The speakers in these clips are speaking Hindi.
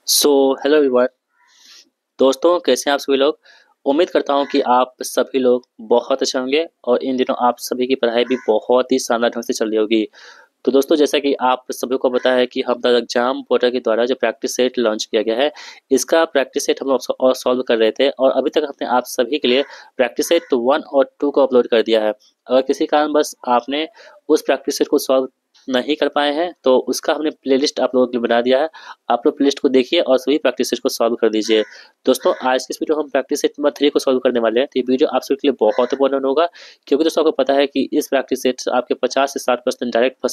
So hello everyone. दोस्तों, कैसे हैं आप सभी लोग। उम्मीद करता हूं कि आप सभी लोग बहुत अच्छे होंगे और इन दिनों आप सभी की पढ़ाई भी बहुत ही शानदार ढंग से चल रही होगी। तो दोस्तों, जैसा कि आप सभी को पता है कि हम द एग्जाम पोर्टल के द्वारा जो प्रैक्टिस सेट लॉन्च किया गया है, इसका प्रैक्टिस सेट हम लोग और सॉल्व कर रहे थे और अभी तक हमने आप सभी के लिए प्रैक्टिस सेट 1 और 2 को अपलोड कर दिया है। अगर किसी कारण बस आपने उस प्रैक्टिस सेट को सॉल्व नहीं कर पाए हैं तो उसका हमने प्लेलिस्ट आप लोगों के लिए बना दिया है। आप लोग प्लेलिस्ट को देखिए और सभी प्रैक्टिस सेट को सॉल्व कर दीजिए। दोस्तों, आज की इस वीडियो हम प्रैक्टिस सेट नंबर 3 को सॉल्व करने वाले हैं। तो ये वीडियो आप सभी के लिए बहुत इंपॉर्टेंट होगा, क्योंकि दोस्तों आपको पता है कि इस प्रैक्टिस सेट से आपके 50 से 60% डायरेक्ट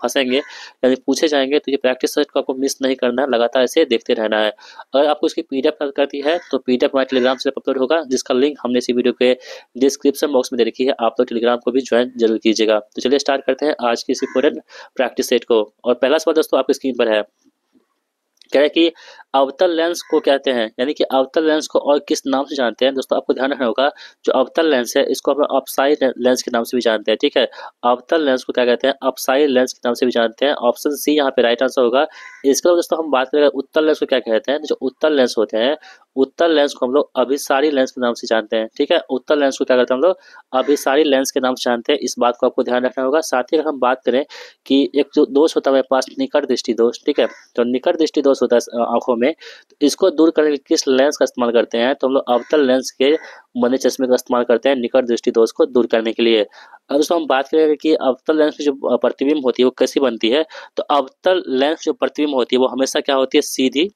फंसेंगे, यानी पूछे जाएंगे। तो ये प्रैक्टिस सेट को आपको मिस नहीं करना है, लगातार इसे देखते रहना है। अगर आपको इसकी पीडीएफ करती है तो पीडीएफ हमारे टेलीग्राम से अपलोड होगा, जिसका लिंक हमने इसी वीडियो के डिस्क्रिप्शन बॉक्स में दे रखी है। आप लोग टेलीग्राम को भी ज्वाइन जरूर कीजिएगा। तो चलिए स्टार्ट करते हैं आज की इस इंपॉर्टेंट प्रैक्टिस सेट को। और पहला सवाल दोस्तों आपकी स्क्रीन पर है। कह रहा है कि अवतल लेंस को कहते हैं, यानी कि अवतल लेंस को और किस नाम से जानते हैं। दोस्तों, आपको ध्यान रखना होगा, जो अवतल लेंस है इसको हम अपसाइड लेंस के नाम से भी जानते हैं। ठीक है, अवतल लेंस को क्या कहते हैं, अपसाइड लेंस के नाम से भी जानते हैं। ऑप्शन सी यहाँ पे राइट आंसर होगा। इसके अलावा दोस्तों हम बात करें उत्तल लेंस को क्या कहते हैं। जो उत्तल लेंस होते हैं, उत्तल लेंस को हम लोग अभिसारी लेंस के नाम से जानते हैं। ठीक है, उत्तल लेंस को क्या कहते हैं हम लोग, अभिसारी लेंस के नाम से जानते हैं। इस बात को आपको ध्यान रखना होगा। साथ ही अगर हम बात करें कि एक जो दोष होता है हमारे पास, निकट दृष्टि दोष। ठीक है, तो निकट दृष्टि दोष होता है आंखों में, तो इसको दूर करने के लिए किस लेंस का इस्तेमाल करते हैं, तो हम लोग अवतल लेंस के बने चश्मे का इस्तेमाल करते हैं निकट दृष्टि दोष को दूर करने के लिए। अब दोस्तों हम बात करेंगे कि अवतल लेंस की जो प्रतिबिंब होती है वो कैसी बनती है। तो अवतल लेंस जो प्रतिबिंब होती है वो हमेशा क्या होती है, सीधी,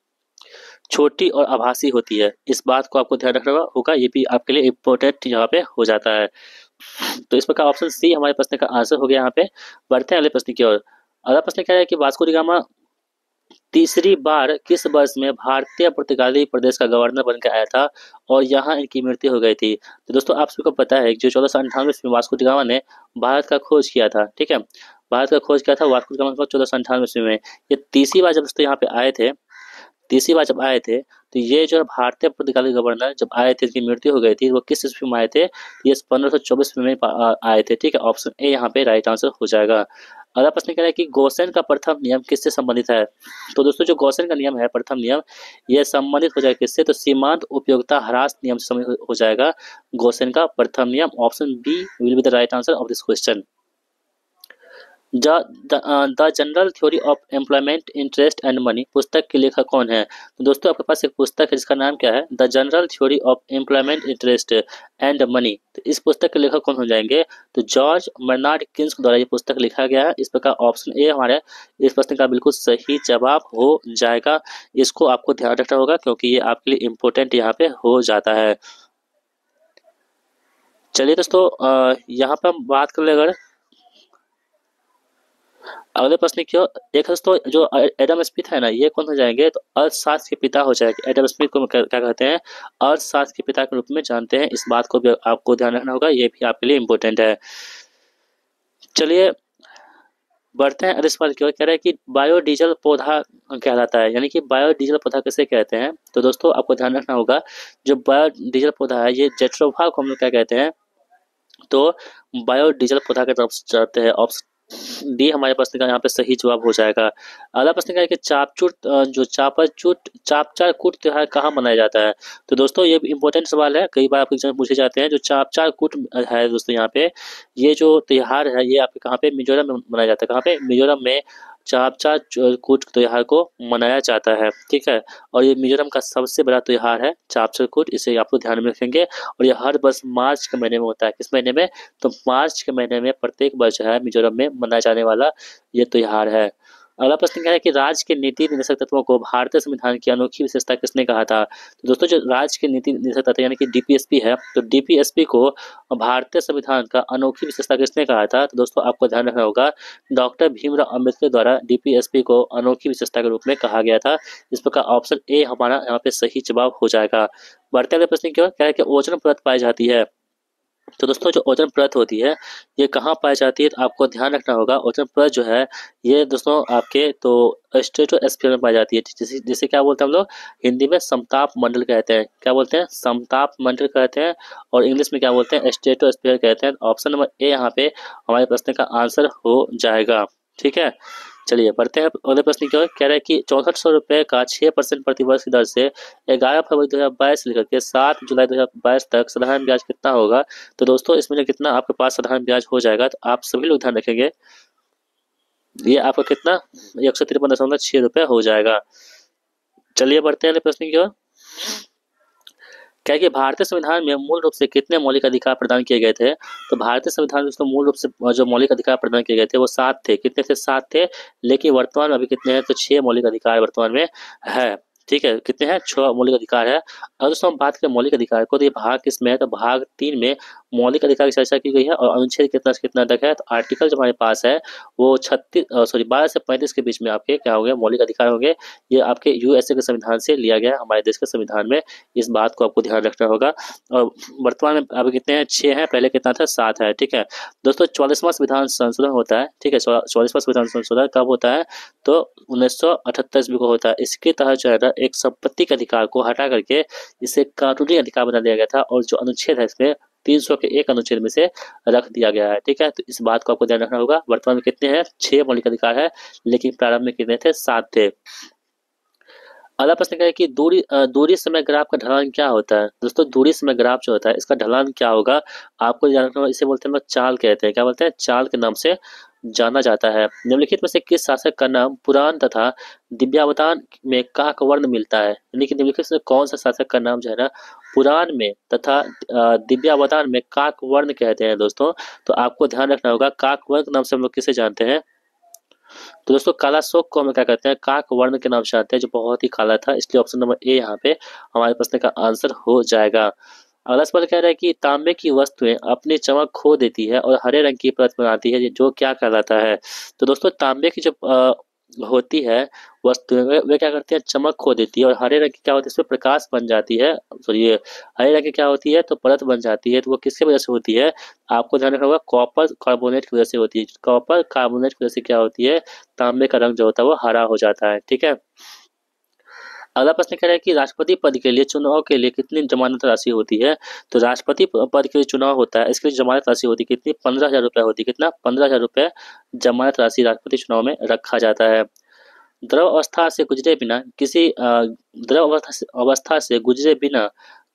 छोटी और आभासी होती है। इस बात को आपको ध्यान रखना होगा, ये भी आपके लिए इम्पोर्टेंट यहाँ पे हो जाता है। तो इस प्रकार ऑप्शन सी हमारे प्रश्न का आंसर हो गया यहाँ पे। बढ़ते हैं अगले प्रश्न की ओर। अगला प्रश्न क्या है कि वास्को डी गामा तीसरी बार किस वर्ष में भारतीय पुर्तगाली प्रदेश का गवर्नर बनकर आया था और यहाँ इनकी मृत्यु हो गई थी। तो दोस्तों आप सभी को पता है कि जो 1498 में वास्को डी गामा ने भारत का खोज किया था। ठीक है, भारत का खोज किया था वास्को डी गामा को 1498 में। ये तीसरी बार जब दोस्तों यहाँ पे आए थे, तीसरी बार जब आए थे, तो ये जो भारतीय पुर्तगाली गवर्नर जब आए थे, इनकी मृत्यु हो गई थी, वो किस ईस्वी में आए थे, ये 1524 में आए थे। ठीक है, ऑप्शन ए यहाँ पे राइट आंसर हो जाएगा। अगला प्रश्न कह रहा है कि गोसेन का प्रथम नियम किससे संबंधित है। तो दोस्तों जो गोसेन का नियम है, प्रथम नियम, ये संबंधित हो जाएगा किससे, तो सीमांत उपयोगिता ह्रास नियम से संबंधित हो जाएगा गोसेन का प्रथम नियम। Option B will be the right answer of this question. The general theory of employment interest and money पुस्तक के लेखक कौन है। तो दोस्तों आपके पास एक पुस्तक है जिसका नाम क्या है, the general theory of employment interest and money. तो इस पुस्तक के लेखक कौन हो जाएंगे, तो जॉर्ज बर्नार्ड किन्स द्वारा ये पुस्तक लिखा गया है। इस प्रकार ऑप्शन ए हमारे इस प्रश्न का बिल्कुल सही जवाब हो जाएगा। इसको आपको ध्यान रखना होगा क्योंकि ये आपके लिए इम्पोर्टेंट यहाँ पे हो जाता है। चलिए दोस्तों, यहाँ पर हम बात कर ले अगर अगले प्रश्न की ओर। एक दोस्तों जो एडम स्मिथ है ना, ये कौन हो जाएंगे, तो अर्थशास्त्र के पिता हो जाएंगे। एडम स्मिथ को क्या कहते हैं, अर्थशास्त्र के पिता के रूप में जानते हैं। इस बात को भी आपको ध्यान रखना होगा, ये भी आपके लिए इम्पोर्टेंट है। चलिए बढ़ते हैं अगले सवाल की ओर। कह रहा है कि बायोडीजल पौधा कहलाता है, यानी कि बायोडीजल पौधा किसे कहते हैं। तो दोस्तों आपको ध्यान रखना होगा, जो बायोडीजल पौधा है ये जेट्रोफा को हम लोग क्या कहते हैं, तो बायोडीजल पौधा के तरफ से जाते हैं। ऑप्शन डी हमारे प्रश्न का यहाँ पे सही जवाब हो जाएगा। अगला प्रश्न क्या है कि जो चापचार कूट त्योहार कहाँ मनाया जाता है। तो दोस्तों ये इंपॉर्टेंट सवाल है, कई बार आपके एग्जाम में पूछे जाते हैं। जो चापचार कूट है दोस्तों, यहाँ पे ये जो त्योहार है ये आपके कहाँ पे, मिजोरम में मनाया जाता है। कहाँ पे, मिजोरम में चापचार कूट त्योहार को मनाया जाता है। ठीक है, और ये मिजोरम का सबसे बड़ा त्योहार है चापचार कूट, इसे आप लोग ध्यान में रखेंगे। और ये हर वर्ष मार्च के महीने में होता है। किस महीने में, तो मार्च के महीने में प्रत्येक वर्ष है मिजोरम में मनाया जाने वाला ये त्योहार है। अगला प्रश्न क्या है कि राज्य के नीति निदेशक तत्वों को भारतीय संविधान की अनोखी विशेषता किसने कहा था। तो दोस्तों जो राज्य के नीति निदेशक तत्व यानी कि डीपीएसपी है, तो डीपीएसपी को भारतीय संविधान का अनोखी विशेषता किसने कहा था। तो दोस्तों आपको ध्यान रखना होगा, डॉक्टर भीमराव अम्बेडकर द्वारा डीपीएसपी को अनोखी विशेषता के रूप में कहा गया था। इस प्रकार ऑप्शन ए हमारा यहाँ पे सही जवाब हो जाएगा। बढ़ते अगले प्रश्न की ओर। क्या है कि ओजोन परत पाई जाती है। तो दोस्तों जो ओजोन परत होती है ये कहाँ पाई जाती है, तो आपको ध्यान रखना होगा। ओजोन परत जो है ये दोस्तों आपके तो स्ट्रेटोस्फीयर में पाई जाती है, जिसे जिसे क्या बोलते हैं हम लोग, हिंदी में समताप मंडल कहते हैं। क्या बोलते हैं, समताप मंडल कहते हैं, और इंग्लिश में क्या बोलते हैं, स्ट्रेटोस्फीयर कहते हैं। ऑप्शन नंबर ए यहाँ पे हमारे प्रश्न का आंसर हो जाएगा। ठीक है, चलिए पढ़ते हैं अगले प्रश्न की ओर। कह रहा है कि 6400 रुपये का 6% प्रतिवर्ष की दर से 11 फरवरी 2022 से लेकर के 7 जुलाई 2022 तक साधारण ब्याज कितना होगा। तो दोस्तों इसमें जो कितना आपके पास साधारण ब्याज हो जाएगा, तो आप सभी लोग ध्यान रखेंगे, ये आपका कितना 153.6 रुपये हो जाएगा। चलिए बढ़ते हैं अगले प्रश्न की ओर। क्या है कि भारतीय संविधान में मूल रूप से कितने मौलिक अधिकार प्रदान किए गए थे। तो भारतीय संविधान में दोस्तों मूल रूप से जो मौलिक अधिकार प्रदान किए गए थे वो 7 थे। कितने थे? 7 थे। लेकिन वर्तमान में अभी कितने हैं? तो 6 मौलिक अधिकार वर्तमान में है। ठीक है, कितने हैं? 6 मौलिक अधिकार है। और दोस्तों हम बात करें मौलिक अधिकार को, तो ये भाग किसमें है? तो भाग 3 में मौलिक अधिकार की चर्चा की गई है। और अनुच्छेद कितना से कितना तक है? तो आर्टिकल जो हमारे पास है वो 12 से 35 के बीच में आपके क्या होंगे? मौलिक अधिकार होंगे। ये आपके यूएसए के संविधान से लिया गया है, हमारे देश के संविधान में। इस बात को आपको ध्यान रखना होगा। और वर्तमान में अभी कितने हैं? 6 हैं। पहले कितना था? 7 है। ठीक है दोस्तों, 44वां संविधान संशोधन होता है। ठीक है, 44वां संविधान संशोधन कब होता है? तो 1978 ईस्वी को होता है। इसके तहत जो है ना एक संपत्ति के अधिकार को हटा करके इसे कानूनी अधिकार बना दिया गया था। और जो अनुच्छेद है इसमें 300 के एक अनुच्छेद में से रख दिया गया है। ठीक है, तो इस बात को आपको ध्यान रखना होगा। वर्तमान में कितने हैं? 6 मौलिक अधिकार है, लेकिन प्रारंभ में कितने थे? 7 थे। अगला प्रश्न क्या है कि दूरी समय ग्राफ का ढलान क्या होता है। दोस्तों दूरी समय ग्राफ जो होता है इसका ढलान क्या होगा, आपको ध्यान रखना होगा। इसे बोलते हैं लोग चाल कहते हैं। क्या बोलते हैं? चाल के नाम से जाना जाता है। निम्नलिखित में से किस शासक का नाम पुराण तथा दिव्यावतान में काकवर्ण मिलता है। यानी कि निम्नलिखित में से कौन सा शासक का नाम जो है ना पुराण में तथा दिव्यावतान में काकवर्ण कहते हैं दोस्तों। तो आपको ध्यान रखना होगा, काकवर्ण के नाम से हम लोग किसे जानते हैं? तो दोस्तों काला शोक को हम क्या कहते हैं? काक वर्ण के नाम से जानते हैं, जो बहुत ही काला था। इसलिए ऑप्शन नंबर ए यहाँ पे हमारे प्रश्न का आंसर हो जाएगा। अगला सवाल कह रहा है कि तांबे की वस्तुएं अपनी चमक खो देती है और हरे रंग की परत बनाती है, जो क्या कहलाता है। तो दोस्तों तांबे की जो होती है वस्तुएं, वे क्या करती है? चमक खो देती है। और हरे रंग की क्या होती है? इसमें प्रकाश बन जाती है। सॉरी, ये हरे रंग की क्या होती है? तो परत बन जाती है। तो वो किसकी वजह से होती है? आपको ध्यान रखना होगा, कॉपर कार्बोनेट की वजह से होती है। कॉपर कार्बोनेट की वजह से क्या होती है? तांबे का रंग जो होता है वो हरा हो जाता है। ठीक है, अगला प्रश्न कह रहा है कि राष्ट्रपति पद के लिए चुनाव के लिए कितनी जमानत राशि होती है। तो राष्ट्रपति पद के लिए चुनाव होता है, इसके लिए जमानत राशि होती है कितनी? 15,000 रुपये होती है। कितना? 15,000 रुपये जमानत राशि राष्ट्रपति चुनाव में रखा जाता है। द्रव अवस्था से गुजरे बिना द्रव अवस्था से गुजरे बिना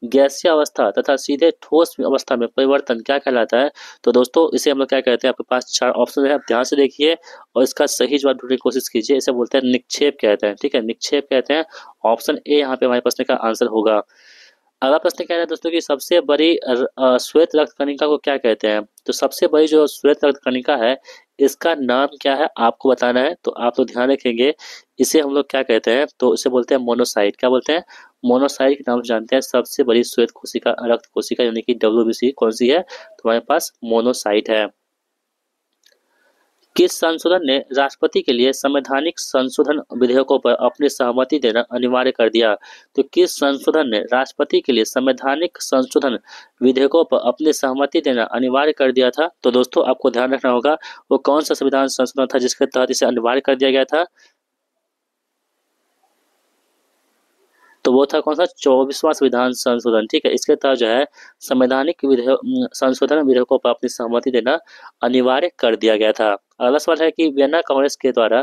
गैसीय अवस्था तथा सीधे ठोस अवस्था में परिवर्तन क्या कहलाता है। तो दोस्तों इसे हम लोग क्या कहते हैं? आपके पास 4 ऑप्शन है, आप ध्यान से देखिए और इसका सही जवाब ढूंढने की कोशिश कीजिए। इसे बोलते हैं निक्षेप कहते हैं। ठीक है, निक्षेप कहते हैं। ऑप्शन ए यहाँ पे हमारे प्रश्न का आंसर होगा। अगला प्रश्न कह रहा है दोस्तों कि सबसे बड़ी श्वेत रक्त कणिका को क्या कहते हैं। तो सबसे बड़ी जो श्वेत रक्त कणिका है इसका नाम क्या है आपको बताना है। तो आप तो ध्यान रखेंगे, इसे हम लोग क्या कहते हैं? तो इसे बोलते हैं मोनोसाइट। क्या बोलते हैं? मोनोसाइट के नाम से जानते हैं सबसे बड़ी श्वेत कोशिका, रक्त कोशिका, यानी कि WBC कौन सी है? तो हमारे पास मोनोसाइट है। किस संशोधन ने राष्ट्रपति के लिए संवैधानिक संशोधन विधेयकों पर अपनी सहमति देना अनिवार्य कर दिया। तो किस संशोधन ने राष्ट्रपति के लिए संवैधानिक संशोधन विधेयकों पर अपनी सहमति देना अनिवार्य कर दिया था। तो दोस्तों आपको ध्यान रखना होगा वो कौन सा संविधान संशोधन था जिसके तहत इसे अनिवार्य कर दिया गया था। तो वो था कौन सा? 24वां संविधान संशोधन। ठीक है, इसके तहत जो है संवैधानिक संशोधन विधेयकों पर अपनी सहमति देना अनिवार्य कर दिया गया था। अगला सवाल है कि वियना कांग्रेस के द्वारा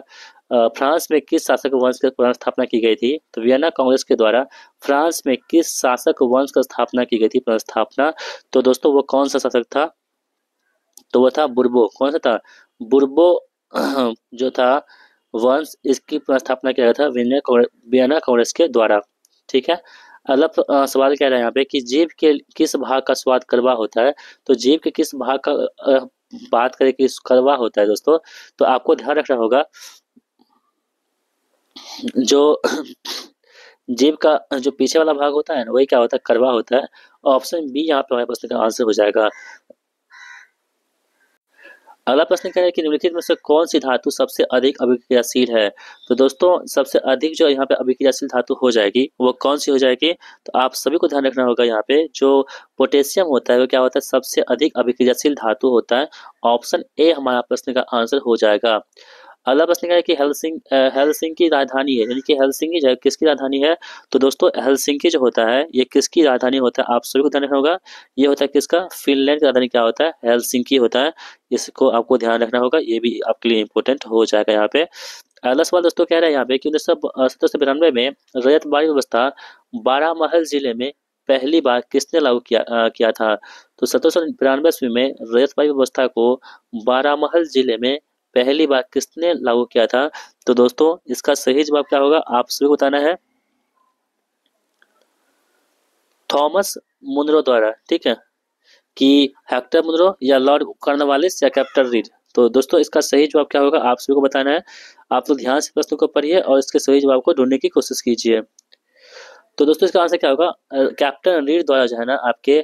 फ्रांस में किस शासक वंश की पुनर्स्थापना की गई थी। तो वियना कांग्रेस के द्वारा फ्रांस में किस शासक वंश की स्थापना की गई थी? पुनर्स्थापना। तो दोस्तों वो कौन सा शासक था? तो वो था बुर्बो। कौन सा था? बुर्बो जो था वंश, इसकी पुनर्स्थापना किया गया था वियना कांग्रेस के द्वारा। ठीक है, अगला सवाल कह रहा है यहाँ पे कि जीभ के किस भाग का स्वाद कड़वा होता है। तो जीभ के किस भाग का बात करें कि कड़वा होता है दोस्तों, तो आपको ध्यान रखना होगा जो जीभ का जो पीछे वाला भाग होता है ना वही क्या होता है? कड़वा होता है। ऑप्शन बी यहाँ पे हमारे प्रश्न का आंसर हो जाएगा। अगला प्रश्न क्या है कि निम्नलिखित में से कौन सी धातु सबसे अधिक अभिक्रियाशील है। तो दोस्तों सबसे अधिक जो यहाँ पे अभिक्रियाशील धातु हो जाएगी वो कौन सी हो जाएगी? तो आप सभी को ध्यान रखना होगा, यहाँ पे जो पोटेशियम होता है वो क्या होता है? सबसे अधिक अभिक्रियाशील धातु होता है। ऑप्शन ए हमारा प्रश्न का आंसर हो जाएगा। अगला प्रश्न क्या है कि हेलसिंकी राजधानी है, यानी कि हेलसिंकी जो है किसकी राजधानी है? तो दोस्तों हेलसिंकी जो होता है ये किसकी राजधानी होता है, आप सभी को ध्यान रखना होगा। ये होता है किसका? फिनलैंड की राजधानी क्या होता है? हेलसिंकी होता है। इसको आपको ध्यान रखना होगा, ये भी आपके लिए इंपॉर्टेंट हो जाएगा यहाँ पे। अगला सवाल दोस्तों कह रहा है यहाँ पे कि 1792 में रयतबाड़ी व्यवस्था बारामहल जिले में पहली बार किसने लागू किया था? तो 1792 ईस्वी में रयतबाड़ी व्यवस्था को बारामहल जिले में पहली बार किसने लागू किया था? तो दोस्तों इसका सही जवाब क्या होगा, आप सभी को बताना है। थॉमस मुनरो द्वारा, ठीक है, कि हेक्टर मुनरो या लॉर्ड कॉर्नवालिस या कैप्टन रीड। तो दोस्तों इसका सही जवाब क्या होगा, आप सभी को बताना है। आप लोग ध्यान से प्रश्न को पढ़िए और इसके सही जवाब को ढूंढने की कोशिश कीजिए। तो दोस्तों इसका आंसर क्या होगा? कैप्टन रीड द्वारा जो है ना आपके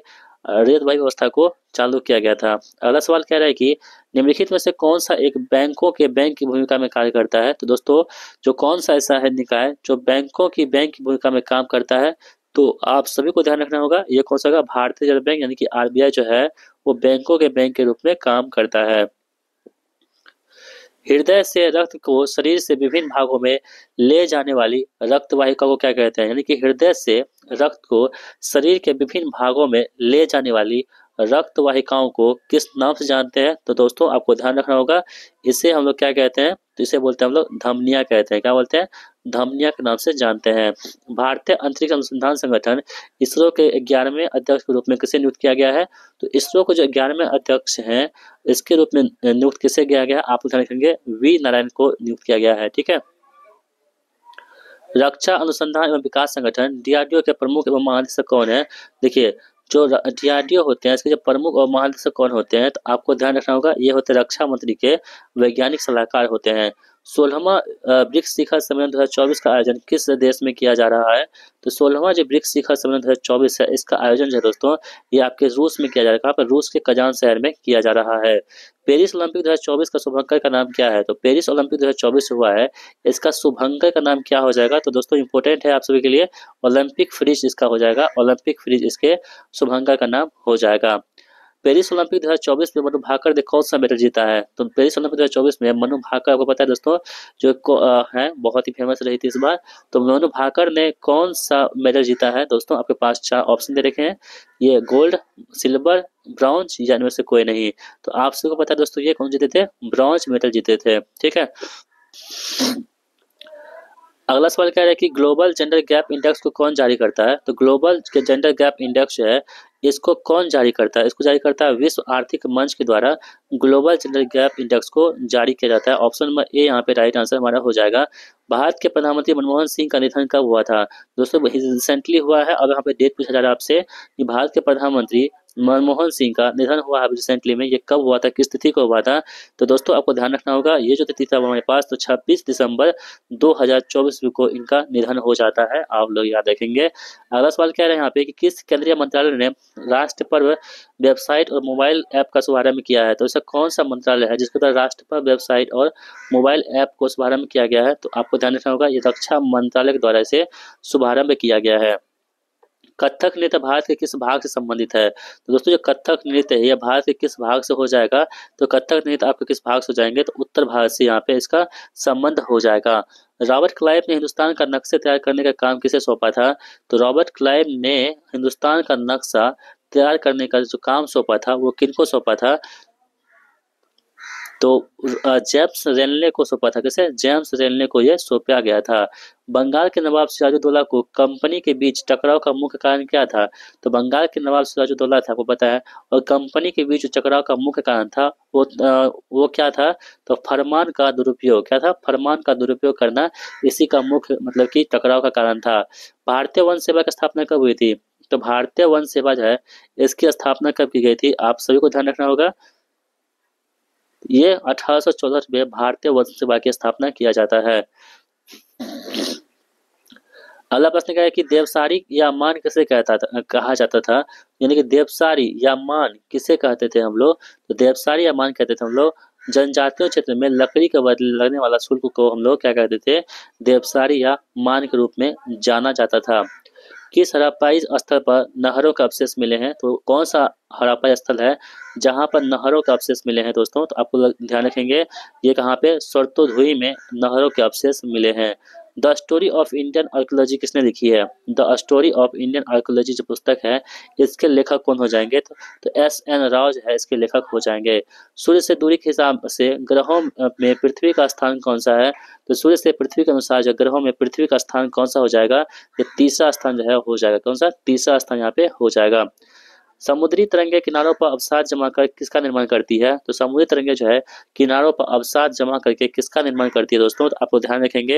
रेतवाही व्यवस्था को चालू किया गया था। अगला सवाल कह रहा है कि निम्नलिखित में से कौन सा एक बैंकों के बैंक की भूमिका में कार्य करता है? तो दोस्तों जो कौन सा ऐसा है निकाय जो बैंकों की बैंक की भूमिका में काम करता है? तो आप सभी को ध्यान रखना होगा, ये कौन सा होगा? भारतीय रिजर्व बैंक, यानी कि आरबीआई जो है वो बैंकों के बैंक के रूप में काम करता है। हृदय से रक्त को शरीर से विभिन्न भागों में ले जाने वाली रक्त वाहिका को क्या कहते हैं? यानी कि हृदय से रक्त को शरीर के विभिन्न भागों में ले जाने वाली रक्त वाहिकाओं को किस नाम से जानते हैं? तो दोस्तों आपको ध्यान रखना होगा, इसे हम लोग क्या कहते हैं? तो इसे बोलते हैं हम लोग धमनियां कहते हैं। क्या बोलते हैं? धमनियां के नाम से जानते हैं। भारतीय अंतरिक्ष अनुसंधान संगठन इसरो के 11वें अध्यक्ष के रूप में किसे नियुक्त किया गया है? तो इसरो को जो 11वें अध्यक्ष हैं इसके रूप में नियुक्त किसे किया गया? आप ध्यान रखेंगे, वी नारायण को नियुक्त किया गया है, ठीक है। रक्षा अनुसंधान एवं विकास संगठन डीआरडीओ के प्रमुख एवं महानिदेशक कौन है? देखिए जो डीआरडीओ होते हैं इसके जो प्रमुख और महानिदेशक कौन होते हैं? तो आपको ध्यान रखना होगा, ये होते हैं रक्षा मंत्री के वैज्ञानिक सलाहकार होते हैं। 16वां ब्रिक्स शिखर सम्मेलन 2024 का आयोजन किस देश में किया जा रहा है? तो 16वां जो ब्रिक्स शिखर सम्मेलन 2024 है इसका आयोजन जो है दोस्तों ये आपके रूस में किया जा रहा है। कहाँ पर? रूस के कजान शहर में किया जा रहा है। पेरिस ओलंपिक 2024 का शुभंकर का नाम क्या है? तो पेरिस ओलंपिक 2024 हुआ है, इसका शुभंकर का नाम क्या हो जाएगा? तो दोस्तों इंपॉर्टेंट है आप सभी के लिए, ओलंपिक फ्रिज इसका हो जाएगा। ओलंपिक फ्रिज इसके शुभंकर का नाम हो जाएगा। पेरिस ओलंपिक 2024 में मनु भाकर ने कौन सा मेडल जीता है? तो पेरिस ओलंपिक 2024 में मनु भाकर, आपको पता है दोस्तों जो है बहुत ही फेमस रही थी इस बार। तो मनु भाकर ने कौन सा मेडल जीता है? दोस्तों आपके पास 4 ऑप्शन दे रखे हैं, ये गोल्ड, सिल्वर, ब्रॉन्ज या इनमें से कोई नहीं। तो आप सबको पता है दोस्तों ये कौन जीते थे? ब्रॉन्ज मेडल जीते थे, ठीक है। अगला सवाल कह रहा है कि ग्लोबल जेंडर गैप इंडेक्स को कौन जारी करता है? तो ग्लोबल जेंडर गैप इंडेक्स जो है इसको कौन जारी करता है? इसको जारी करता है विश्व आर्थिक मंच के द्वारा ग्लोबल जेंडर गैप इंडेक्स को जारी किया जाता है। ऑप्शन नंबर ए यहाँ पे राइट आंसर हमारा हो जाएगा। भारत के प्रधानमंत्री मनमोहन सिंह का निधन कब हुआ था? दोस्तों रिसेंटली हुआ है। अब यहाँ पे डेट पूछा जा रहा है आपसे कि भारत के प्रधानमंत्री मनमोहन सिंह का निधन हुआ है रिसेंटली में, ये कब हुआ था, किस तिथि को हुआ था? तो दोस्तों आपको ध्यान रखना होगा, ये जो तिथि था हमारे पास तो 26 दिसंबर 2024 को इनका निधन हो जाता है, आप लोग याद रखेंगे। अगला सवाल क्या है यहाँ पे कि किस केंद्रीय मंत्रालय ने राष्ट्र पर्व वेबसाइट और मोबाइल ऐप का शुभारंभ किया है? तो ऐसा कौन सा मंत्रालय है जिसके द्वारा राष्ट्र पर्व वेबसाइट और मोबाइल ऐप को शुभारंभ किया गया है? तो आपको ध्यान रखना होगा, ये रक्षा मंत्रालय के द्वारा इसे शुभारंभ किया गया है। कथक नृत्य भारत के किस भाग से संबंधित है? तो दोस्तों जो कथक नृत्य है यह भारत के किस भाग से हो जाएगा? तो कथक नृत्य आपके किस भाग से हो जाएंगे? तो उत्तर भारत से यहाँ पे इसका संबंध हो जाएगा। रॉबर्ट क्लाइव ने हिंदुस्तान का नक्शे तैयार करने का काम किसे सौंपा था? तो रॉबर्ट क्लाइव ने हिंदुस्तान का नक्शा तैयार करने का जो काम सौंपा था वो किनको सौंपा था? तो जेम्स रेनले को सौंपा था। किसे? जेम्स रेनले को यह सौंपा गया था। बंगाल के नवाब सिराजुद्दौला को कंपनी के बीच टकराव का मुख्य कारण क्या था? तो बंगाल के नवाब सिराजुद्दौला था, आपको पता है, और कंपनी के बीच टकराव का मुख्य कारण था वो क्या था? तो फरमान का दुरुपयोग। क्या था? फरमान का दुरुपयोग करना इसी का मुख्य मतलब कि टकराव का कारण था। भारतीय वन सेवा की स्थापना कब हुई थी? तो भारतीय वन सेवा जो है इसकी स्थापना कब की गई थी? आप सभी को ध्यान रखना होगा, ये 1864 में भारतीय वन सेवा की स्थापना किया जाता है। अगला प्रश्न क्या है कि देवसारी या मान किसे कहा जाता था? यानी कि देवसारी या मान किसे कहते थे हम लोग? तो देवसारी या मान कहते थे हम लोग जनजातीय क्षेत्र में लकड़ी के बदले लगने वाला शुल्क को हम लोग क्या कहते थे? देवसारी या मान के रूप में जाना जाता था। किस हड़प्पाई स्थल पर नहरों के अवशेष मिले हैं? तो कौन सा हड़प्पाई स्थल है जहां पर नहरों के अवशेष मिले हैं दोस्तों? तो आपको ध्यान रखेंगे ये कहाँ पे, सोरतोधुई में नहरों के अवशेष मिले हैं। The story of Indian archaeology किसने लिखी है? The story of Indian archaeology जो पुस्तक है इसके लेखक कौन हो जाएंगे? तो एस.एन. राव जो है इसके लेखक हो जाएंगे। सूर्य से दूरी के हिसाब से ग्रहों में पृथ्वी का स्थान कौन सा है? तो सूर्य से पृथ्वी के अनुसार जो ग्रहों में पृथ्वी का स्थान कौन सा हो जाएगा? ये तीसरा स्थान जो है हो जाएगा। कौन सा? तीसरा स्थान यहाँ पे हो जाएगा। समुद्री तरंगे किनारों पर अवसाद जमा कर किसका निर्माण करती है? तो समुद्री तरंगे जो है किनारों पर अवसाद जमा करके किसका निर्माण करती है दोस्तों? तो आपको ध्यान रखेंगे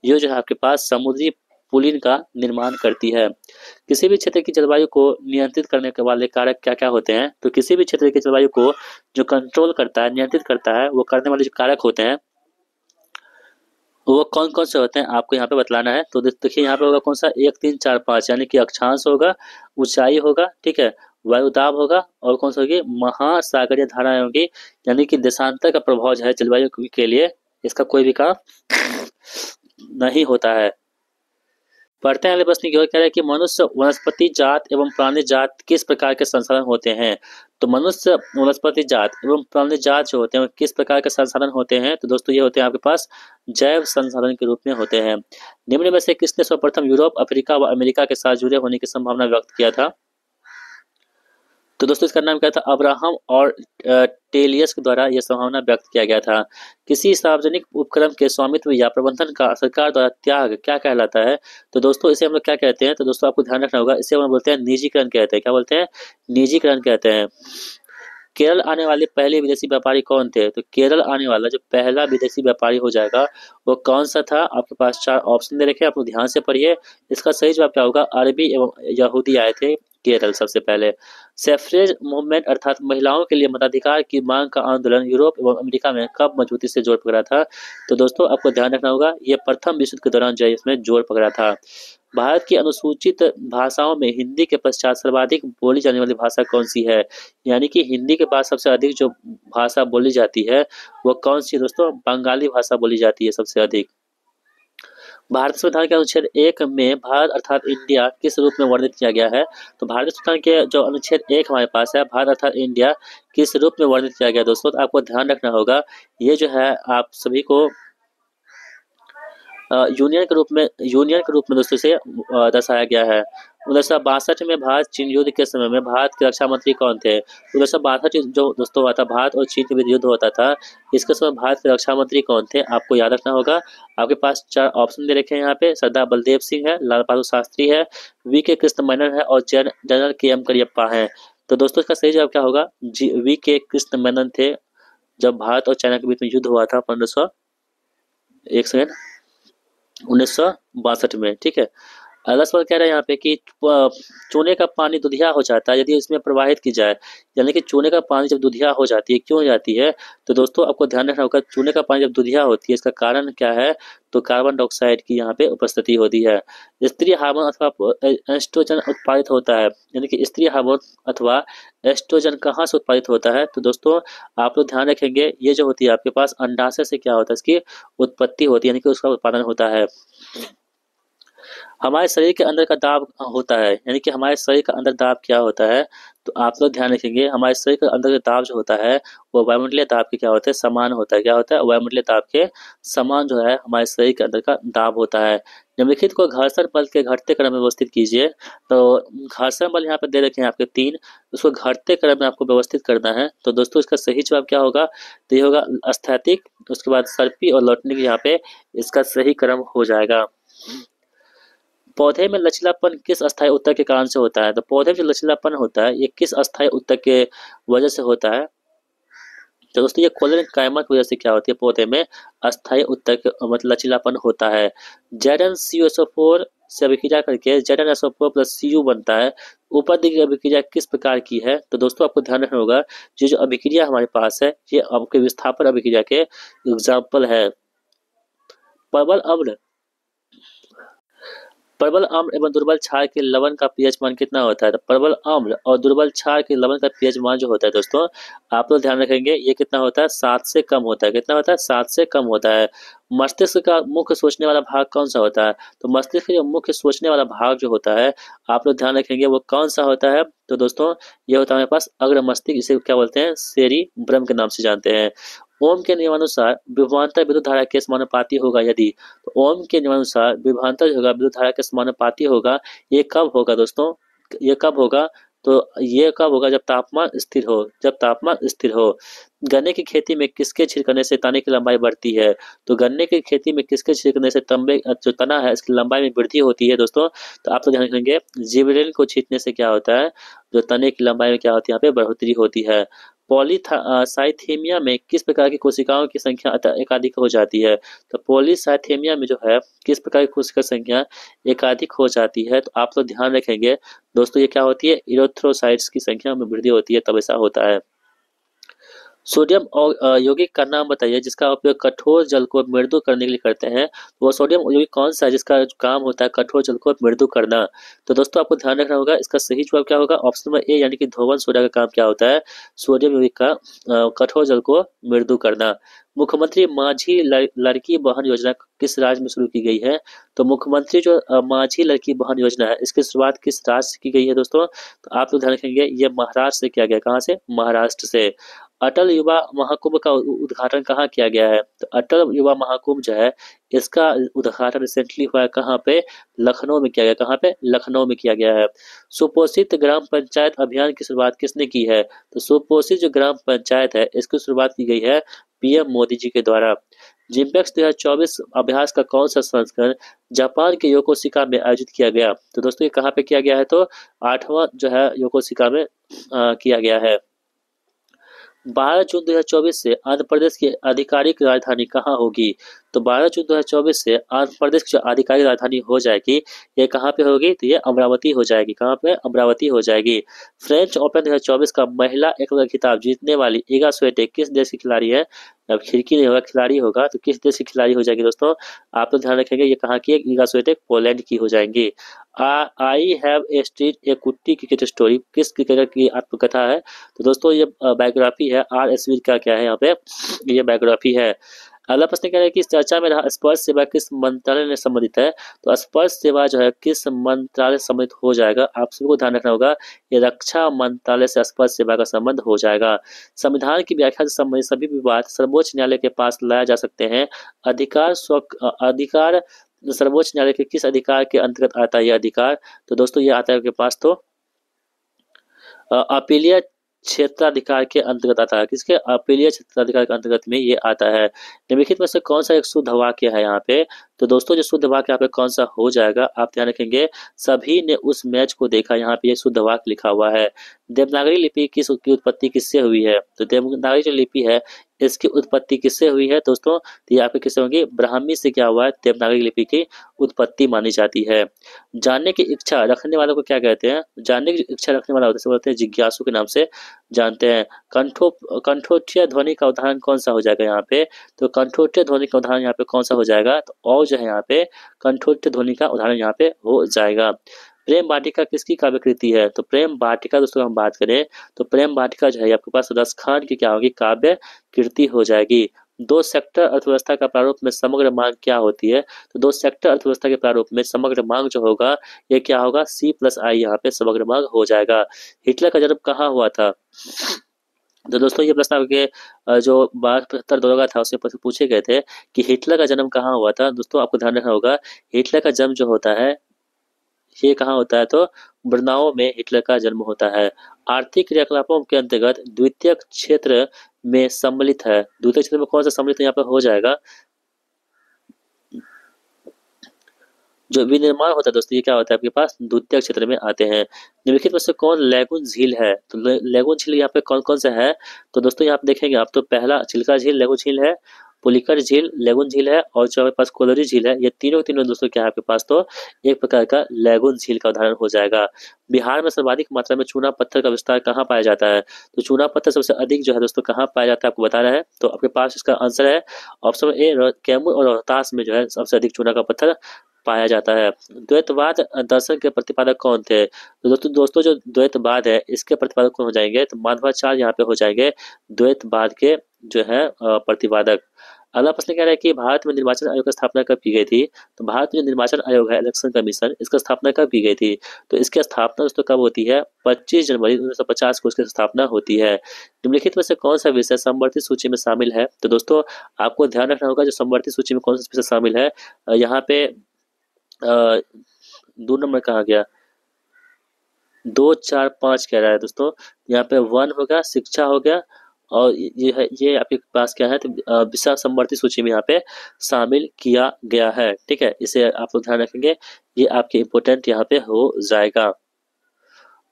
ये जो है आपके पास समुद्री पुलिन का निर्माण करती है। किसी भी क्षेत्र की जलवायु को नियंत्रित करने के वाले कारक क्या क्या होते हैं? तो किसी भी क्षेत्र की जलवायु को जो कंट्रोल करता है, नियंत्रित करता है, वो करने वाले जो कारक होते हैं वो कौन कौन से होते हैं आपको यहाँ पे बतलाना है। तो देखिए यहाँ पे होगा कौन सा, 1 3 4 5 यानी कि अक्षांश होगा, ऊंचाई होगा, ठीक है, वायुदाब होगा और कौन सा होगी, महासागरीय धाराएं होगी। यानी कि देशांतर का प्रभाव जो है जलवायु के लिए इसका कोई भी काम नहीं होता है। पढ़ते हैं अगले प्रश्न की ओर। कह रहा है कि मनुष्य वनस्पति जात एवं प्राणी जात किस प्रकार के संसाधन होते हैं? तो मनुष्य वनस्पति जात एवं प्राणी जात जो होते हैं वो किस प्रकार के संसाधन होते हैं? तो दोस्तों ये होते हैं आपके पास जैव संसाधन के रूप में होते हैं। निम्न में से किसने सर्वप्रथम यूरोप, अफ्रीका व अमेरिका के साथ जुड़े होने की संभावना व्यक्त किया था? तो दोस्तों इसका नाम क्या था, अब्राहम और टेलियस के द्वारा यह संभावना व्यक्त किया गया था। किसी सार्वजनिक उपक्रम के स्वामित्व या प्रबंधन का सरकार द्वारा त्याग क्या कहलाता है? तो दोस्तों इसे हम लोग क्या कहते हैं? तो दोस्तों आपको ध्यान रखना होगा, इसे हम बोलते हैं निजीकरण कहते हैं। क्या बोलते हैं? निजीकरण कहते हैं। केरल आने वाले पहले विदेशी व्यापारी कौन थे? तो केरल आने वाला जो पहला विदेशी व्यापारी हो जाएगा वो कौन सा था? आपके पास 4 ऑप्शन दे रखे हैं, आप लोग ध्यान से पढ़िए। इसका सही जवाब क्या होगा, अरबी एवं यहूदी आए थे केरल सबसे पहले। सेफ्रेज मूवमेंट अर्थात महिलाओं के लिए मताधिकार की मांग का आंदोलन यूरोप एवं अमेरिका में कब मजबूती से जोर पकड़ा था? तो दोस्तों आपको ध्यान रखना होगा ये प्रथम विश्व युद्ध के दौरान जो है इसमें जोर पकड़ा था। भारत की अनुसूचित भाषाओं में हिंदी के पश्चात सर्वाधिक बोली जाने वाली भाषा कौन सी है? यानी कि हिंदी के बाद सबसे अधिक जो भाषा बोली जाती है वो कौन सी है दोस्तों? बंगाली भाषा बोली जाती है सबसे अधिक। भारत संविधान के अनुच्छेद 1 में भारत अर्थात इंडिया किस रूप में वर्णित किया गया है? तो भारतीय संविधान के जो अनुच्छेद 1 हमारे पास है, भारत अर्थात इंडिया किस रूप में वर्णित किया गया दोस्तों? तो आपको ध्यान रखना होगा ये जो है आप सभी को यूनियन के रूप में दोस्तों से दर्शाया गया है। 1962 में भारत चीन युद्ध के समय में भारत के रक्षा मंत्री कौन थे? 1962 जो दोस्तों हुआ था भारत और चीन के बीच युद्ध होता था, इसके समय भारत के रक्षा मंत्री कौन थे? आपको याद रखना होगा। आपके पास 4 ऑप्शन दे रखे हैं यहाँ पे, सरदार बलदेव सिंह है, लाल बहादुर शास्त्री है, वी के कृष्ण मेनन है और जनरल के एम करियप्पा है। तो दोस्तों इसका सही जवाब क्या होगा, वी के कृष्ण मेनन थे जब भारत और चाइना के बीच में युद्ध हुआ था 1962 में, ठीक है। अगला सवाल कह रहा है यहाँ पे कि चूने का पानी दुधिया हो जाता है यदि इसमें प्रवाहित की जाए। यानी कि चूने का पानी जब दुधिया हो जाती है, क्यों हो जाती है? तो दोस्तों आपको ध्यान रखना होगा चूने का पानी जब दुधिया होती है इसका कारण क्या है? तो कार्बन डाइऑक्साइड की यहाँ पे उपस्थिति होती है। स्त्री हार्मोन अथवा एस्ट्रोजन उत्पादित होता है। यानी कि स्त्री हार्मोन अथवा एस्ट्रोजन कहाँ से उत्पादित होता है? तो दोस्तों आप लोग ध्यान रखेंगे ये जो होती है आपके पास अंडाशय से क्या होता है, इसकी उत्पत्ति होती है, यानी कि उसका उत्पादन होता है। हमारे शरीर के अंदर का दाब होता है, यानी कि हमारे शरीर का अंदर दाब क्या होता है? तो आप लोग ध्यान रखेंगे हमारे शरीर के अंदर का दाब जो होता है वो वायुमंडलीय दाब के क्या होता है, समान होता है। क्या होता है? वायुमंडलीय दाब के समान जो है हमारे शरीर के अंदर का दाब होता है। निम्नलिखित को घर्षण बल के घटते क्रम में व्यवस्थित कीजिए। तो घर्षण बल यहाँ पे दे रखे हैं आपके 3, उसको घटते क्रम में आपको व्यवस्थित करना है। तो दोस्तों इसका सही जवाब क्या होगा? तो ये होगा स्थैतिक, उसके बाद सर्पी और लौटने की यहाँ पे इसका सही क्रम हो जाएगा। पौधे में लचीलापन किस अस्थायी ऊतक के कारण से होता है? तो पौधे में जो लचीलापन होता है ये किस अस्थायी ऊतक के वजह से होता है? तो दोस्तों ये कोलेन कायमा की वजह से क्या होती है, पौधे में अस्थायी ऊतक मतलब लचीलापन होता है। Zn-CuSO4 से अभिक्रिया करके Zn-SO4 प्लस Cu बनता है। ऊपर दी गई अभिक्रिया किस प्रकार की है? तो दोस्तों आपको ध्यान रखना होगा ये जो अभिक्रिया हमारे पास है ये आपके विस्थापन अभिक्रिया के एग्जाम्पल है। प्रबल अम्ल प्रबल आम्ल एवं दुर्बल क्षार के लवण का पीएच मान कितना होता है? तो प्रबल आम्ल और दुर्बल क्षार के लवण का पीएच मान जो होता है दोस्तों, आप लोग ध्यान रखेंगे ये कितना होता है? 7 से कम होता है। कितना होता है? 7 से कम होता है। मस्तिष्क का मुख्य सोचने वाला भाग कौन सा होता है? तो मस्तिष्क का जो मुख्य सोचने वाला भाग जो होता है, आप लोग ध्यान रखेंगे वो कौन सा होता है? तो दोस्तों ये होता है हमारे पास अग्र मस्तिष्क, इसे क्या बोलते हैं? सेरिब्रम के नाम से जानते हैं। ओम के नियमानुसार विभवांतर विद्युत धारा के समानुपाती होगा यदि, तो ओम के नियमानुसार विभवांतर जो होगा विद्युत धारा के समानुपाती होगा। ये कब होगा दोस्तों? ये कब होगा? तो ये कब होगा? जब तापमान स्थिर हो। जब तापमान स्थिर हो। गन्ने की खेती में किसके छिड़कने से तने की लंबाई बढ़ती है? तो गन्ने की खेती में किसके छिड़कने से तंबे जो तना है इसकी लंबाई में वृद्धि होती है दोस्तों? तो आप तो ध्यान रखेंगे जिबरेलिन को छींटने से क्या होता है? जो तने की लंबाई में क्या होती है? यहाँ पे बढ़ोतरी होती है। पॉलीसाइथेमिया में किस प्रकार की कोशिकाओं की संख्या एकाधिक हो जाती है? तो पॉलीसाइथेमिया में जो है किस प्रकार की कोशिका संख्या एकाधिक हो जाती है? तो आप लोग ध्यान रखेंगे दोस्तों ये क्या होती है? इरिथ्रोसाइट्स की संख्या में वृद्धि होती है, तब ऐसा होता है। सोडियम और यौगिक का नाम बताइए जिसका उपयोग कठोर जल को मृदु करने के लिए करते हैं। वो सोडियम यौगिक कौन सा है जिसका काम होता है कठोर जल को मृदु करना? तो दोस्तों आपको ध्यान रखना होगा, इसका सही जवाब क्या होगा? ऑप्शन नंबर ए यानी कि धोवन सोडा का काम क्या होता है? सोडियम यौगिक का कठोर जल को मृदु करना। मुख्यमंत्री माझी लड़की बहन योजना किस राज्य में शुरू की गई है? तो मुख्यमंत्री जो माझी लड़की बहन योजना है इसकी शुरुआत किस राज्य से की गई है दोस्तों? तो आप लोग ध्यान रखेंगे ये महाराष्ट्र से किया गया। कहाँ से? महाराष्ट्र से। अटल युवा महाकुंभ का उद्घाटन कहाँ किया गया है? तो अटल युवा महाकुंभ जो है इसका उद्घाटन रिसेंटली हुआ है कहाँ पे? लखनऊ में किया गया। कहाँ पे? लखनऊ में किया गया है। सुपोषित ग्राम पंचायत अभियान की शुरुआत किसने की है? तो सुपोषित जो ग्राम पंचायत है इसकी शुरुआत की गई है पीएम मोदी जी के द्वारा। जिम्पेक्स 2024 अभ्यास का कौन सा संस्करण जापान के योकोसिका में आयोजित किया गया? तो दोस्तों ये कहाँ पे किया गया है? तो 8वां जो है योकोसिका में किया गया है। 12 जून 2024 से आंध्र प्रदेश की आधिकारिक राजधानी कहाँ होगी? तो 12 जून 2024 से आंध्र प्रदेश की जो आधिकारिक राजधानी हो जाएगी ये कहाँ पे होगी? तो ये अमरावती हो जाएगी। कहाँ पे? अमरावती हो जाएगी। फ्रेंच ओपन 2024 का महिला एकल खिताब जीतने वाली इगा स्विएटेक किस देश की खिलाड़ी है? अब खिड़की नहीं होगा, खिलाड़ी होगा, तो किस देश की खिलाड़ी हो जाएगी दोस्तों? आप लोग ध्यान रखेंगे ये कहाँ की है? इगा स्विएटेक पोलैंड की हो जाएंगी। आई हैव ए स्ट्रीट ए कुट्टी क्रिकेट स्टोरी किस क्रिकेटर की आत्मकथा है? तो दोस्तों ये बायोग्राफी है। आर एसवीर का क्या है यहाँ पे? ये बायोग्राफी है। अगला प्रश्न कह रहा है कि इस चर्चा में रहा स्पर्श सेवा किस मंत्रालय ने संबंधित है? तो स्पर्श सेवा जो है किस मंत्रालय से संबंधित हो जाएगा? आप सभी को ध्यान रखना होगा ये रक्षा मंत्रालय से स्पर्श सेवा का संबंध हो जाएगा। संविधान की व्याख्या से संबंधित सभी विवाद सर्वोच्च न्यायालय के पास लाया जा सकते हैं। अधिकार सर्वोच्च न्यायालय के किस अधिकार के अंतर्गत आता है यह अधिकार? तो दोस्तों ये आता है आपके पास तो अपीलीय क्षेत्राधिकार के अंतर्गत आता है। किसके? अपीलीय क्षेत्राधिकार के अंतर्गत में ये आता है। निम्नलिखित में से कौन सा एक शुद्ध वाक्य है यहाँ पे? तो दोस्तों जो शुद्ध वाक्य यहाँ पे कौन सा हो जाएगा? आप ध्यान रखेंगे सभी ने उस मैच को देखा। यहाँ पे ये शुद्ध वाक्य लिखा हुआ है। देवनागरी लिपि की उत्पत्ति किससे हुई है? तो देवनागरी जो लिपि है इसकी उत्पत्ति किससे हुई है दोस्तों? तो यहाँ पे किससे होगी? ब्राह्मी से क्या हुआ है? देवनागरी लिपि की उत्पत्ति मानी जाती है। जानने की इच्छा रखने वालों को क्या कहते हैं? जानने की इच्छा रखने वाला होता है बोलते हैं जिज्ञासु के नाम से जानते हैं। कंठोत्य ध्वनि का उदाहरण कौन सा हो जाएगा यहाँ पे? तो कंठोत्य ध्वनि का उदाहरण यहाँ पे कौन सा हो जाएगा? तो औ जो है यहाँ पे कंठोत्य ध्वनि का उदाहरण यहाँ पे हो जाएगा। प्रेम वाटिका किसकी काव्य कृति है? तो प्रेम वाटिका दोस्तों हम बात करें तो प्रेम वाटिका जो है आपके पास रस खान की क्या होगी? काव्य कृति हो जाएगी। दो सेक्टर अर्थव्यवस्था का प्रारूप में समग्र मांग क्या होती है? तो दो सेक्टर अर्थव्यवस्था के प्रारूप में समग्र मांग जो होगा ये क्या होगा? C+I यहाँ पे समग्र मांग हो जाएगा। हिटलर का जन्म कहाँ हुआ था? तो दोस्तों ये प्रश्न आपके जो 75 दरोगा था उससे पूछे गए थे कि हिटलर का जन्म कहाँ हुआ था। दोस्तों आपको ध्यान रखना होगा हिटलर का जन्म जो होता है ये कहाँ होता है? तो ब्रनाओ में हिटलर का जन्म होता है। आर्थिक क्रियाकलापों के अंतर्गत द्वितीय क्षेत्र में सम्मिलित है। द्वितीय क्षेत्र में कौन सा सम्मिलित यहाँ पर हो जाएगा? जो विनिर्माण होता है दोस्तों ये क्या होता है आपके पास? द्वितीय क्षेत्र में आते हैं। निम्नलिखित में से कौन लैगून झील है? तो लैगून झील यहाँ पे कौन कौन सा है? तो दोस्तों यहाँ आप देखेंगे आप तो पहला चिल्का झील लैगून झील है, पुलिकर झील लैगून झील है और जो हमारे पास कोलोरी झील है। ये तीनों दोस्तों क्या है आपके पास? तो एक प्रकार का लैगून झील का उदाहरण हो जाएगा। बिहार में सर्वाधिक मात्रा में चूना पत्थर का विस्तार कहाँ पाया जाता है? तो चूना पत्थर सबसे अधिक जो है दोस्तों कहाँ पाया जाता है आपको बताना है। तो आपके पास इसका आंसर है ऑप्शन ए कैमूर और रोहतास में जो है सबसे अधिक चूना का पत्थर पाया जाता है। द्वैतवाद दर्शन के प्रतिपादक कौन थे? तो दोस्तों जो द्वैतवाद है इसके प्रतिपादक कौन हो जाएंगे? तो माधवाचार्य यहाँ पे हो जाएंगे द्वैतवाद के जो है प्रतिपादक। अगला प्रश्न कह रहा है कि भारत में निर्वाचन आयोग की स्थापना कब की गई थी? तो भारत में जो निर्वाचन आयोग है इलेक्शन कमीशन, इसका स्थापना कब की गई थी? तो इसकी स्थापना दोस्तों कब होती है? 25 जनवरी 1950 को इसकी स्थापना होती है। निम्नलिखित में से कौन सा विषय समवर्ती सूची में शामिल है? तो दोस्तों आपको ध्यान रखना होगा जो समवर्ती सूची में कौन सा विषय शामिल है। यहाँ पे 2 नंबर कहा गया, 2, 4, 5 कह रहा है दोस्तों। यहाँ पे 1 हो गया, शिक्षा हो गया, और ये है, ये आपके पास क्या है? तो विषय समवर्ती सूची में यहाँ पे शामिल किया गया है। ठीक है, इसे आप लोग ध्यान रखेंगे, ये आपके इम्पोर्टेंट यहाँ पे हो जाएगा।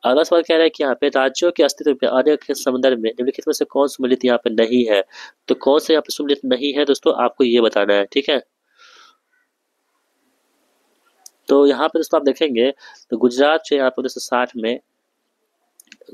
अगला सवाल कह रहा है कि यहाँ पे राज्यों के अस्तित्व में आने के संदर्भ में निम्नलिखित में से कौन सम्मिलित यहाँ पे नहीं है? तो कौन से यहाँ पे सम्मिलित नहीं है दोस्तों, आपको ये बताना है। ठीक है, तो यहाँ पे दोस्तों आप देखेंगे तो गुजरात जो यहाँ पे 1960 में,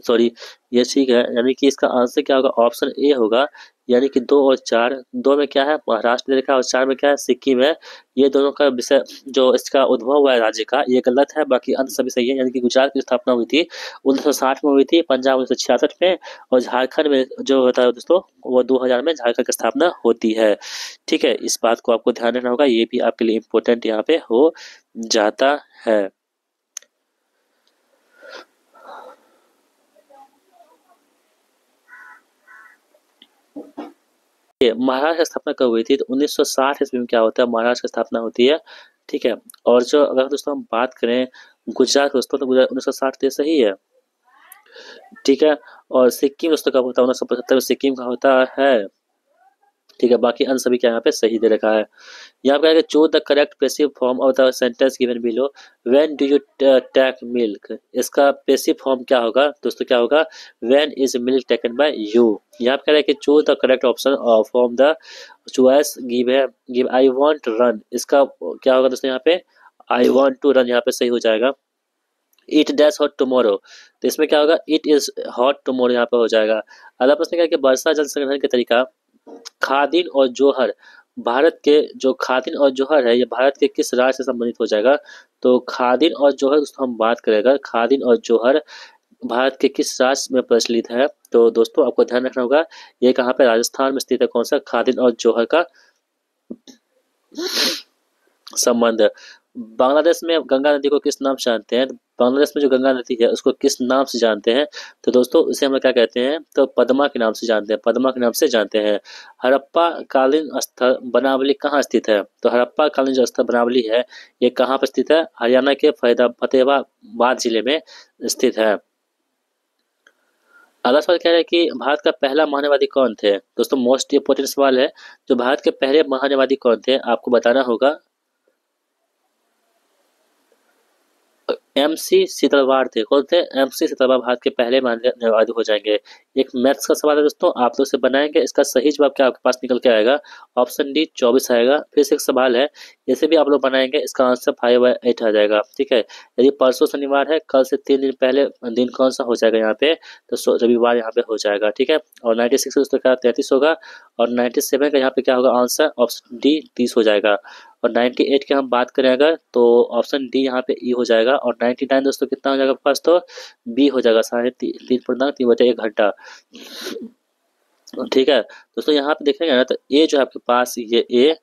सॉरी ये ठीक है, यानी कि इसका आंसर क्या होगा? ऑप्शन ए होगा, यानी कि 2 और 4। 2 में क्या है? महाराष्ट्र दे रखा है, और 4 में क्या है? सिक्किम है। ये दोनों का विषय जो इसका उद्भव हुआ है राज्य का, ये गलत है, बाकी अंत सभी सही है। यानी कि गुजरात की स्थापना हुई थी 1960 में हुई थी, पंजाब 1966 में, और झारखंड में जो होता है दोस्तों वो 2000 में झारखंड की स्थापना होती है। ठीक है, इस बात को आपको ध्यान रखना होगा, ये भी आपके लिए इम्पोर्टेंट यहाँ पे हो जाता है। महाराष्ट्र की स्थापना कब हुई थी? तो 1960 ईस्वी में क्या होता है? महाराष्ट्र की स्थापना होती है। ठीक है, और जो अगर दोस्तों हम बात करें गुजरात दोस्तों, तो गुजरात 1960 तो सही है। ठीक है, और सिक्किम दोस्तों कब होता है? 1975 में सिक्किम का होता है। ठीक है, बाकी अन्य सभी क्या यहाँ पे सही दे रखा है। यहाँ पे choose the correct passive form of the sentence given below. When do you take milk, इसका पैसिव फॉर्म क्या होगा दोस्तों? क्या होगा? When is milk taken by you. यहाँ पे कह रहा है कि choose the correct option from the choice give है, गिव आई वांट रन, इसका क्या होगा दोस्तों? यहाँ पे आई वांट टू रन यहाँ पे सही हो जाएगा। इट डैश हॉट टुमारो, तो इसमें क्या होगा? इट इज हॉट टुमारो यहाँ पे हो जाएगा। अगला प्रश्न क्या है कि वर्षा जल संग्रहण के तरीका खादिन और जोहर, भारत के जो खादिन और जोहर है ये भारत के किस राज्य से संबंधित हो जाएगा? तो खादिन और जोहर दोस्तों हम बात करेंगे, खादिन और जोहर भारत के किस राज्य में प्रचलित है? तो दोस्तों आपको ध्यान रखना होगा, ये कहाँ पे? राजस्थान में स्थित है। कौन सा? खादिन और जोहर का संबंध। बांग्लादेश में गंगा नदी को किस नाम से जानते हैं? बांग्लादेश में जो गंगा नदी है उसको किस नाम से जानते हैं? तो दोस्तों इसे हम लोग क्या कहते हैं? तो पद्मा के नाम से जानते हैं, पद्मा के नाम से जानते हैं। हड़प्पा कालीन स्थल बनावली कहाँ स्थित है? तो हड़प्पा कालीन जो स्थल बनावली है ये कहाँ पर स्थित है? हरियाणा के फतेहाबाद जिले में स्थित है। अगला सवाल कह रहा है कि भारत का पहला महान्यवादी कौन थे? दोस्तों मोस्ट इंपोर्टेंट सवाल है, जो भारत के पहले महान्यवादी कौन थे आपको बताना होगा। MC सीतलवाड़ थे। कौन थे? MC सीतलवाड़ भारत के पहले माननीय हो जाएंगे। एक मैथ्स का सवाल है दोस्तों, आप लोग से बनाएंगे, इसका सही जवाब क्या आपके पास निकल के आएगा? ऑप्शन डी 24 आएगा। फिर से एक सवाल है, इसे भी आप लोग बनाएंगे, इसका आंसर 5/8 आ जाएगा। ठीक है, यदि परसों शनिवार है, कल से 3 दिन पहले दिन कौन सा हो जाएगा यहाँ पे? तो रविवार यहाँ पे हो जाएगा। ठीक है, और 96 दोस्तों क्या 33 होगा, और 97 का यहाँ पे क्या होगा आंसर? ऑप्शन डी 30 हो जाएगा। और 98 की हम बात करें अगर, तो ऑप्शन डी यहाँ पे ई हो जाएगा। और 99 दोस्तों कितना हो जाएगा पास? तो बी हो जाएगा, 3.3 ठीक है दोस्तों, यहाँ पे देखेंगे ना तो ए जो है आपके पास, ये ए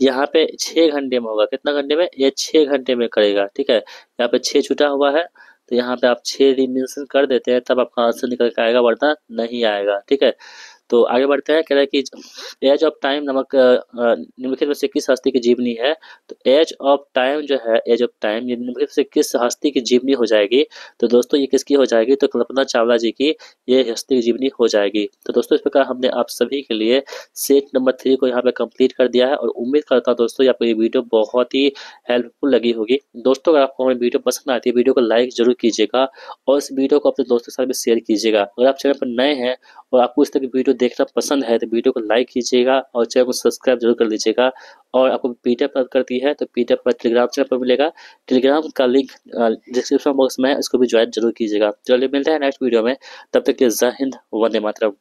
यहाँ पे 6 घंटे में होगा। कितना घंटे में? ये 6 घंटे में करेगा। ठीक है, यहाँ पे 6 छूटा हुआ है, तो यहाँ पे आप 6 रिमेंशन कर देते हैं, तब आपका आंसर निकल के आएगा, वरना नहीं आएगा। ठीक है, तो आगे बढ़ते हैं। कह रहा है कि एज ऑफ टाइम नामक निम्नलिखित में से किस हस्ती की जीवनी है? तो एज ऑफ टाइम जो है, एज ऑफ टाइम ये निम्नलिखित से किस हस्ती की जीवनी हो जाएगी? तो दोस्तों ये किसकी हो जाएगी? तो कल्पना चावला जी की ये हस्ती की जीवनी हो जाएगी। तो दोस्तों इस प्रकार हमने आप सभी के लिए सेट नंबर 3 को यहाँ पे कंप्लीट कर दिया है, और उम्मीद करता हूँ दोस्तों आपको ये वीडियो बहुत ही हेल्पफुल लगी होगी। दोस्तों अगर आपको हमारी वीडियो पसंद आती है, वीडियो को लाइक जरूर कीजिएगा, और इस वीडियो को अपने दोस्तों के साथ भी शेयर कीजिएगा। अगर आप चैनल पर नए हैं और आपको इस तरह की वीडियो देखना पसंद है, तो वीडियो को लाइक कीजिएगा और चैनल को सब्सक्राइब जरूर कर लीजिएगा। और आपको PDF प्राप्त करती है तो PDF पर टेलीग्राम चैनल पर मिलेगा, टेलीग्राम का लिंक डिस्क्रिप्शन बॉक्स में है, इसको भी ज्वाइन जरूर कीजिएगा। चलिए मिलते हैं नेक्स्ट वीडियो में, तब तक के लिए जय हिंद, वंदे मातरम।